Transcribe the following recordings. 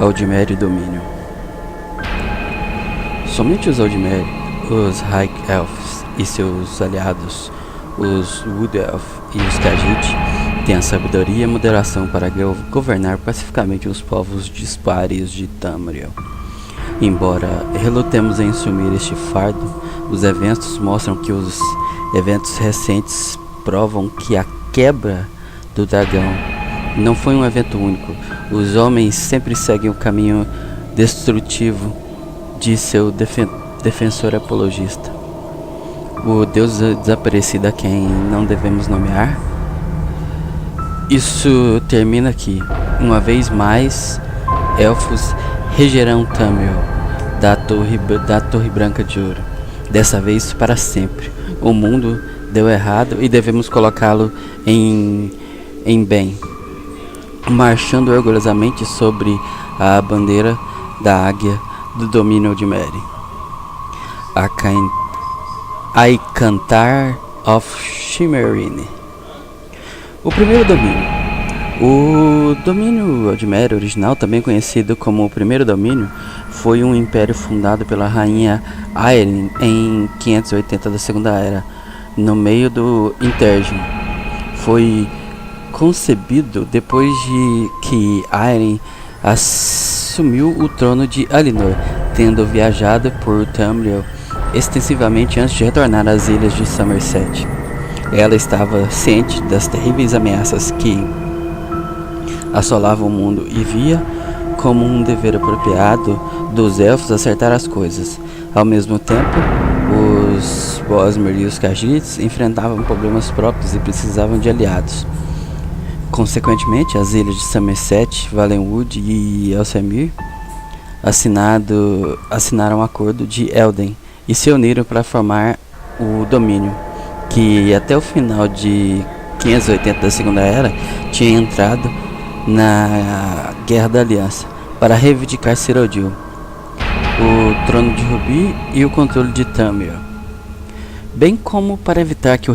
Aldmeri Domínio. Somente os Aldmeri, os High Elves e seus aliados, os Wood Elf e os Khajiit, têm a sabedoria e a moderação para governar pacificamente os povos dispares de Tamriel. Embora relutemos em assumir este fardo, os eventos mostram que os eventos recentes provam que a quebra do dragão não foi um evento único. Os homens sempre seguem o caminho destrutivo de seu defensor apologista, o deus desaparecido a quem não devemos nomear. Isso termina aqui. Uma vez mais, elfos regerão Tamriel da Torre Branca de Ouro. Dessa vez para sempre. O mundo deu errado e devemos colocá-lo em bem, marchando orgulhosamente sobre a bandeira da águia do domínio de Meri. Aikantar of Shimmerine. O primeiro domínio. O domínio Aldmeri original, também conhecido como o primeiro domínio, foi um império fundado pela rainha Aeryn em 580 da Segunda Era, no meio do Interregnum. Foi concebido depois de que Aeryn assumiu o trono de Alinor, tendo viajado por Tamriel extensivamente antes de retornar às ilhas de Somerset. Ela estava ciente das terríveis ameaças que assolavam o mundo e via como um dever apropriado dos elfos acertar as coisas. Ao mesmo tempo, os Bosmer e os Khajiits enfrentavam problemas próprios e precisavam de aliados. Consequentemente, as ilhas de Somerset, Valenwood e Ellesmere assinaram o Acordo de Elden e se uniram para formar o domínio, que até o final de 580 da Segunda Era tinha entrado na Guerra da Aliança para reivindicar Cyrodiil, o trono de Rubi e o controle de Tamriel, bem como para evitar que seu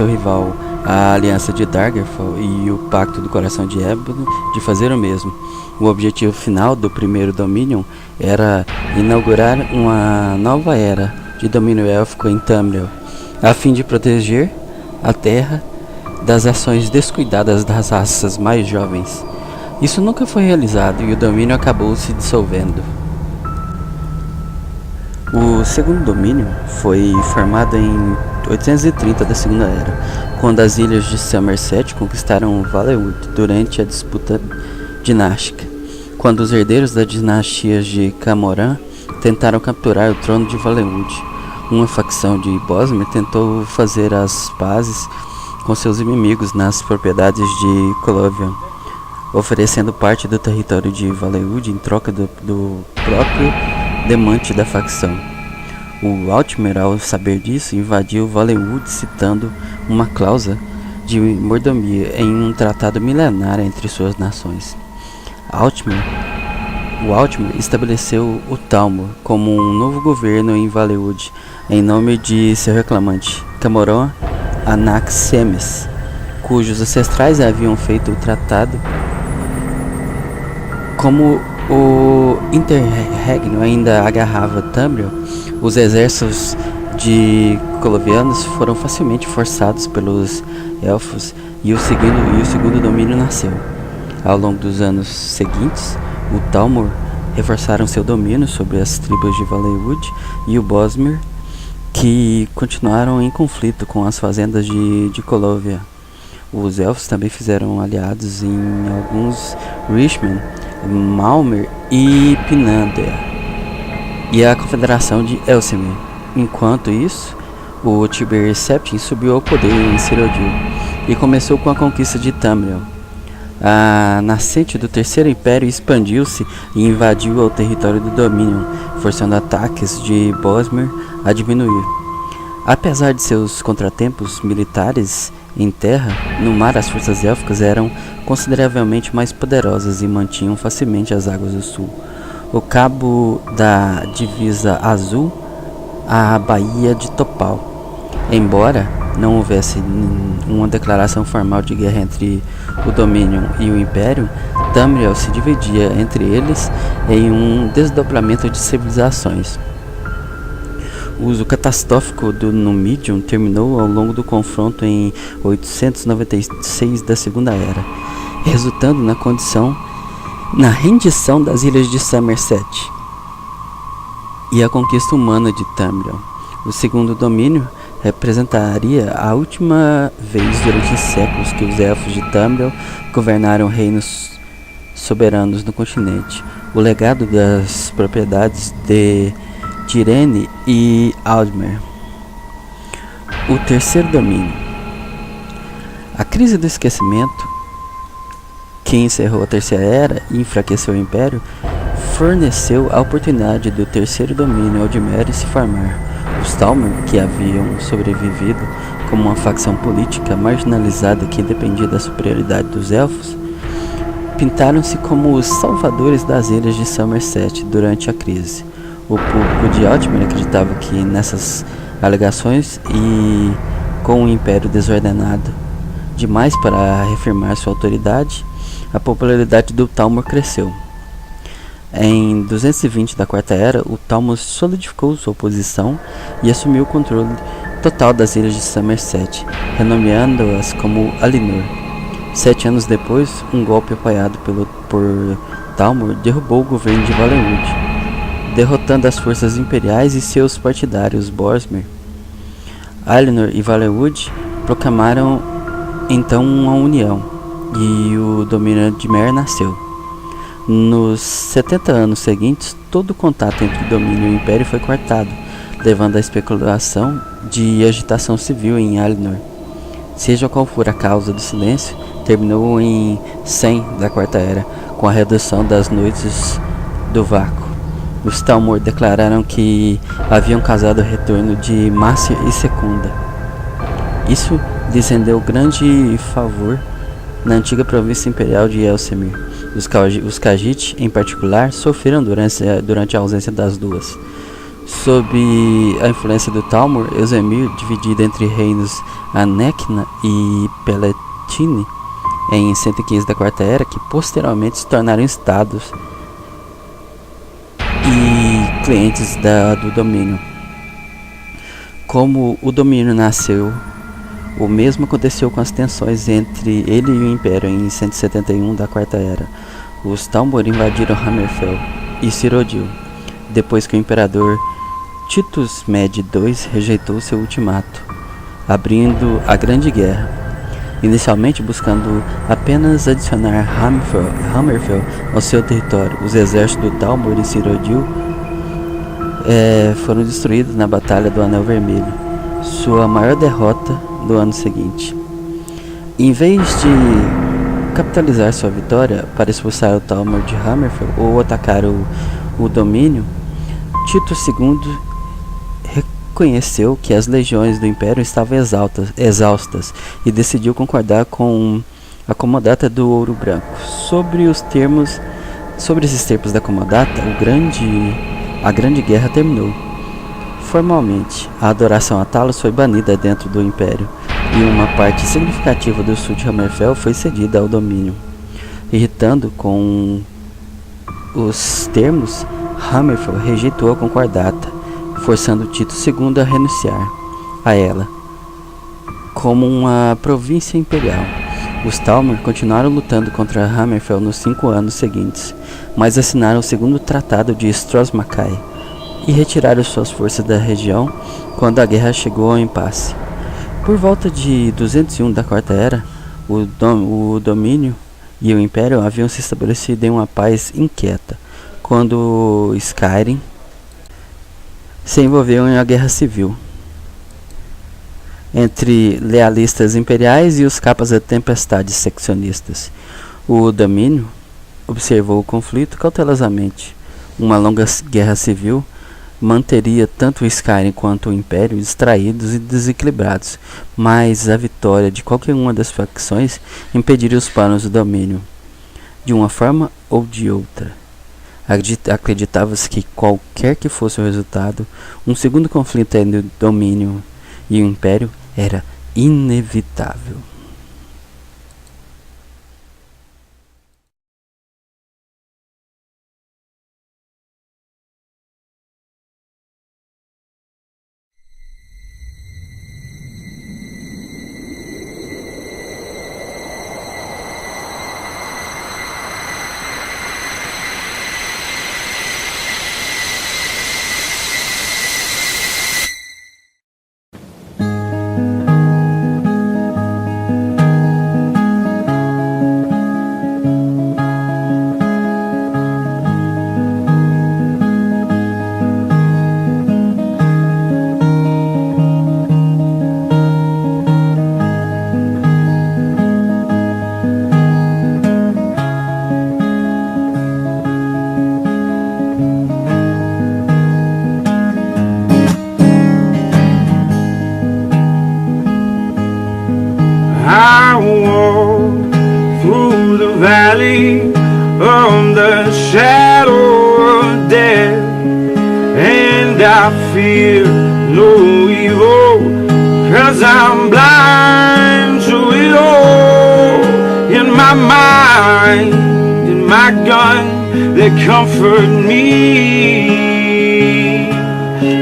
rival, a Aliança de Daggerfall e o Pacto do Coração de Ébano, de fazer o mesmo. O objetivo final do primeiro Dominion era inaugurar uma nova era de domínio élfico em Tamriel, a fim de proteger a terra das ações descuidadas das raças mais jovens. Isso nunca foi realizado e o domínio acabou se dissolvendo. O segundo domínio foi formado em 830 da Segunda Era, quando as ilhas de Somerset conquistaram Valenwood durante a disputa dinástica, quando os herdeiros das dinastias de Camoran tentaram capturar o trono de Valenwood. Uma facção de Bosmer tentou fazer as pazes com seus inimigos nas propriedades de Colovion, oferecendo parte do território de Valenwood em troca do próprio demante da facção. O Aldmeri, ao saber disso, invadiu Valenwood citando uma cláusula de mordomia em um tratado milenar entre suas nações. O Aldmeri estabeleceu o Talmor como um novo governo em Valenwood, em nome de seu reclamante, Camoran Anaximenes, cujos ancestrais haviam feito o tratado. Como o Interregnum ainda agarrava Tamriel, os exércitos de Colovianos foram facilmente forçados pelos elfos e o segundo domínio nasceu. Ao longo dos anos seguintes, o Talmor reforçaram seu domínio sobre as tribos de Valenwood e o Bosmer, que continuaram em conflito com as fazendas de Colovia. Os elfos também fizeram aliados em alguns Richmond, Malmer e Pinandia, e a Confederação de Ellesmere. Enquanto isso, o Tiber Septim subiu ao poder em Cyrodiil e começou com a conquista de Tamriel. A nascente do Terceiro Império expandiu-se e invadiu o território do Dominion, forçando ataques de Bosmer a diminuir. Apesar de seus contratempos militares em terra, no mar as forças élficas eram consideravelmente mais poderosas e mantinham facilmente as águas do sul, o cabo da divisa azul, a Baía de Topal. Embora não houvesse uma declaração formal de guerra entre o Dominion e o Império, Tamriel se dividia entre eles em um desdobramento de civilizações. O uso catastrófico do Numidium terminou ao longo do confronto em 896 da Segunda Era, resultando na rendição das ilhas de Somerset e a conquista humana de Tamriel. O segundo domínio representaria a última vez durante séculos que os elfos de Tamriel governaram reinos soberanos no continente. O legado das propriedades de Direne e Aldmer. O terceiro domínio. A crise do esquecimento, que encerrou a Terceira Era e enfraqueceu o Império, forneceu a oportunidade do terceiro domínio Aldmer se formar. Os Talmor, que haviam sobrevivido como uma facção política marginalizada que dependia da superioridade dos elfos, pintaram-se como os salvadores das ilhas de Somerset durante a crise. O público de Aldmer acreditava que nessas alegações e com o Império desordenado demais para reafirmar sua autoridade, a popularidade do Talmor cresceu. Em 220 da Quarta Era, o Talmor solidificou sua posição e assumiu o controle total das ilhas de Somerset, renomeando-as como Alinor. 7 anos depois, um golpe apoiado por Talmor derrubou o governo de Valenwood, derrotando as forças imperiais e seus partidários Boromir. Alinor e Valenwood proclamaram então uma união, e o domínio de Mer nasceu. Nos 70 anos seguintes, todo o contato entre o domínio e o Império foi cortado, levando à especulação de agitação civil em Alinor. Seja qual for a causa do silêncio, terminou em 100 da Quarta Era, com a redução das noites do vácuo. Os Talmor declararam que haviam causado o retorno de Márcia e Secunda. Isso lhes rendeu grande favor na antiga província imperial de Elsemir. Os Khajiit, em particular, sofreram durante a ausência das duas. Sob a influência do Talmor, Elsemir, dividida entre reinos Anekna e Peletine, em 115 da Quarta Era, que posteriormente se tornaram estados e clientes do domínio. Como o domínio nasceu, o mesmo aconteceu com as tensões entre ele e o Império em 171 da Quarta Era. Os Talmor invadiram Hammerfell e Cyrodiil, depois que o imperador Titus Mede II rejeitou seu ultimato, abrindo a Grande Guerra, inicialmente buscando apenas adicionar Hammerfell ao seu território. Os exércitos do Talmor e Cyrodiil foram destruídos na Batalha do Anel Vermelho, sua maior derrota do ano seguinte. Em vez de capitalizar sua vitória para expulsar o Talmor de Hammerfell ou atacar o domínio, Tito II reconheceu que as legiões do Império estavam exaustas e decidiu concordar com a Comodata do Ouro Branco. Sobre esses termos da Comodata, a Grande Guerra terminou. Formalmente, a adoração a Talos foi banida dentro do Império, e uma parte significativa do sul de Hammerfell foi cedida ao domínio. Irritando com os termos, Hammerfell rejeitou a concordata, forçando Tito II a renunciar a ela como uma província imperial. Os Talmor continuaram lutando contra Hammerfell nos 5 anos seguintes, mas assinaram o segundo tratado de Stross-Mackay e retiraram suas forças da região quando a guerra chegou ao impasse. Por volta de 201 da Quarta Era, o domínio e o Império haviam se estabelecido em uma paz inquieta, quando Skyrim se envolveu em uma guerra civil entre lealistas imperiais e os capas da tempestade seccionistas. O domínio observou o conflito cautelosamente. Uma longa guerra civil manteria tanto o Skyrim quanto o Império distraídos e desequilibrados, mas a vitória de qualquer uma das facções impediria os planos do domínio, de uma forma ou de outra. Acreditava-se que, qualquer que fosse o resultado, um segundo conflito entre o domínio e o império era inevitável. I walk through the valley of the shadow of death, and I fear no evil, 'cause I'm blind to it all. In my mind, in my gun, they comfort me,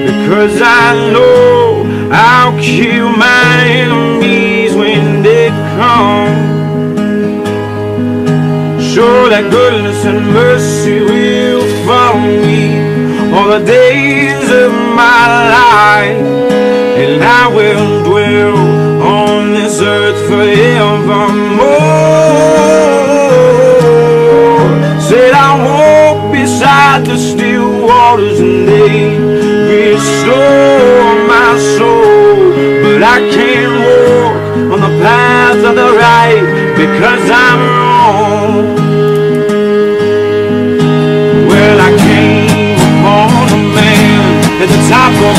because I know I'll kill my enemies when they come. Sure that goodness and mercy will follow me all the days of my life, and I will dwell on this earth forevermore. Said I walk beside the still waters and they restore my soul, but I can't walk on the path of the right because I'm wrong. Well, I came upon a man at the top of